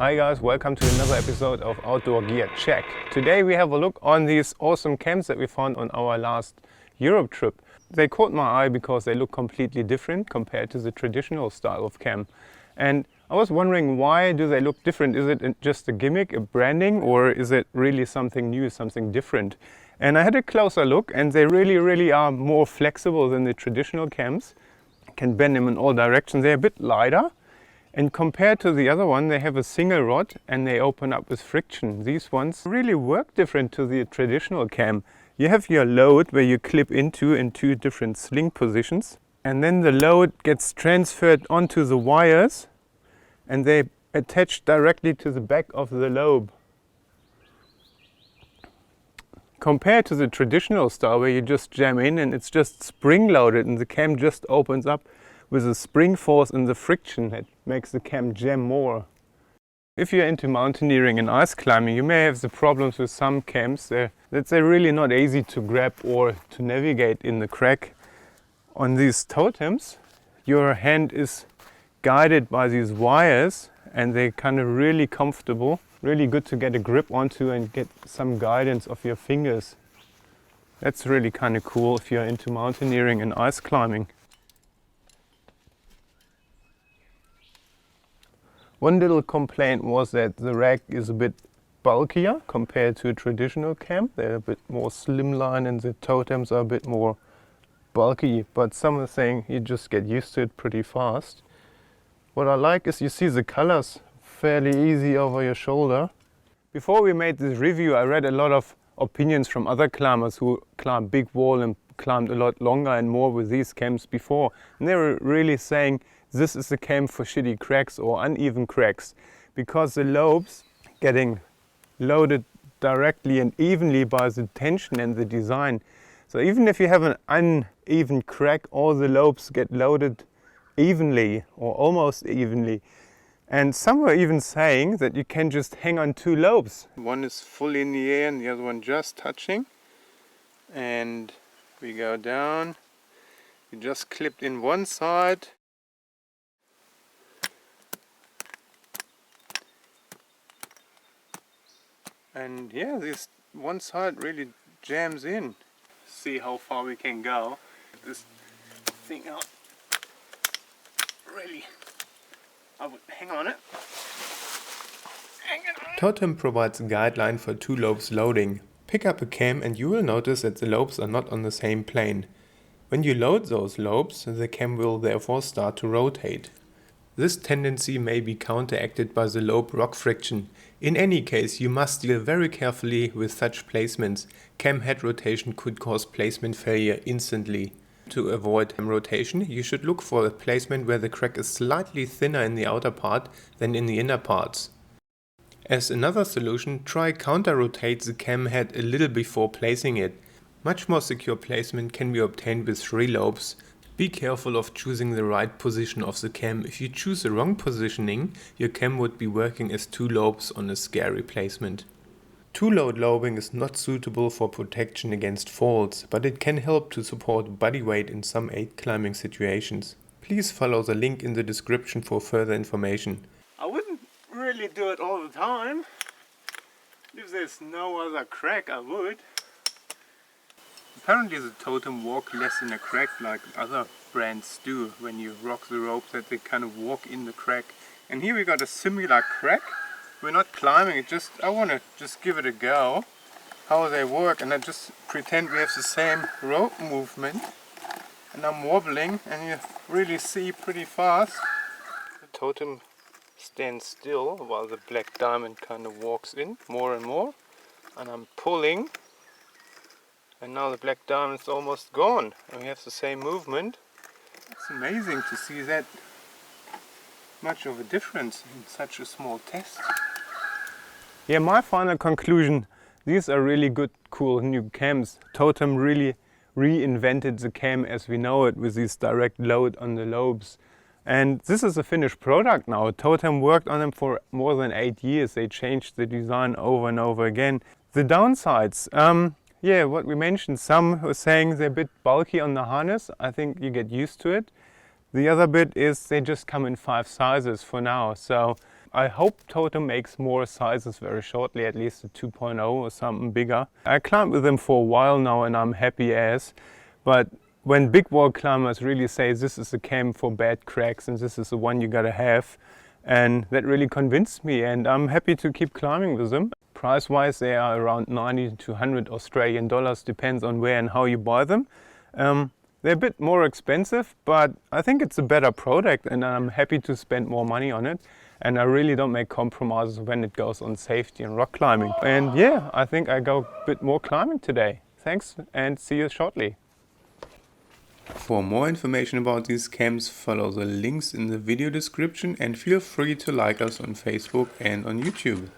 Hi guys, welcome to another episode of Outdoor Gear Check. Today we have a look on these awesome cams that we found on our last Europe trip. They caught my eye because they look completely different compared to the traditional style of cam. And I was wondering, why do they look different? Is it just a gimmick, a branding, or is it really something new, something different? And I had a closer look and they really are more flexible than the traditional cams. Can bend them in all directions. They're a bit lighter. And compared to the other one, they have a single rod and they open up with friction. These ones really work different to the traditional cam. You have your load where you clip into in two different sling positions. And then the load gets transferred onto the wires and they attach directly to the back of the lobe. Compared to the traditional style where you just jam in and it's just spring loaded and the cam just opens up with the spring force and the friction that makes the cam jam more. If you're into mountaineering and ice climbing, you may have the problems with some cams that they're really not easy to grab or to navigate in the crack. On these totems, your hand is guided by these wires and they're kind of really comfortable, really good to get a grip onto and get some guidance of your fingers. That's really kind of cool if you're into mountaineering and ice climbing. One little complaint was that the rack is a bit bulkier compared to a traditional cam. They're a bit more slimline and the totems are a bit more bulky, but some are saying you just get used to it pretty fast. What I like is you see the colors fairly easy over your shoulder. Before we made this review, I read a lot of opinions from other climbers who climbed big wall and climbed a lot longer and more with these cams before. And they were really saying this is a cam for shitty cracks or uneven cracks because the lobes getting loaded directly and evenly by the tension and the design. So even if you have an uneven crack, all the lobes get loaded evenly or almost evenly. And some were even saying that you can just hang on two lobes. One is fully in the air and the other one just touching. And we go down. You just clipped in one side. And yeah, this one side really jams in. See how far we can go. This thing out. Really, I would hang on it. Totem provides a guideline for two lobes loading. Pick up a cam and you will notice that the lobes are not on the same plane. When you load those lobes, the cam will therefore start to rotate. This tendency may be counteracted by the lobe rock friction. In any case, you must deal very carefully with such placements. Cam head rotation could cause placement failure instantly. To avoid cam rotation, you should look for a placement where the crack is slightly thinner in the outer part than in the inner parts. As another solution, try counter-rotate the cam head a little before placing it. Much more secure placement can be obtained with 3 lobes. Be careful of choosing the right position of the cam. If you choose the wrong positioning, your cam would be working as 2 lobes on a scary placement. 2-load lobing is not suitable for protection against falls, but it can help to support body weight in some aid climbing situations. Please follow the link in the description for further information. I wouldn't really do it all the time. If there's no other crack, I would. Apparently the Totem walk less in a crack like other brands do. When you rock the rope, that they kind of walk in the crack. And here we got a similar crack. We're not climbing it, I want to just give it a go, how they work, and I just pretend we have the same rope movement. And I'm wobbling and you really see pretty fast. The Totem stands still while the black diamond kind of walks in more and more. And I'm pulling. And now the black diamond is almost gone and we have the same movement. It's amazing to see that much of a difference in such a small test. Yeah, my final conclusion, these are really good, cool new cams. Totem really reinvented the cam as we know it with this direct load on the lobes. And this is a finished product now. Totem worked on them for more than 8 years. They changed the design over and over again. The downsides, yeah, what we mentioned, some were saying they're a bit bulky on the harness. I think you get used to it. The other bit is they just come in 5 sizes for now. So I hope Totem makes more sizes very shortly, at least a 2.0 or something bigger. I climbed with them for a while now and I'm happy as, but when big wall climbers really say this is a cam for bad cracks and this is the one you gotta have, and that really convinced me, and I'm happy to keep climbing with them. Price wise they are around 90 to 100 Australian dollars, depends on where and how you buy them. They're a bit more expensive, but I think it's a better product and I'm happy to spend more money on it. And I really don't make compromises when it goes on safety and rock climbing. And yeah, I think I go a bit more climbing today. Thanks and see you shortly. For more information about these cams, follow the links in the video description and feel free to like us on Facebook and on YouTube.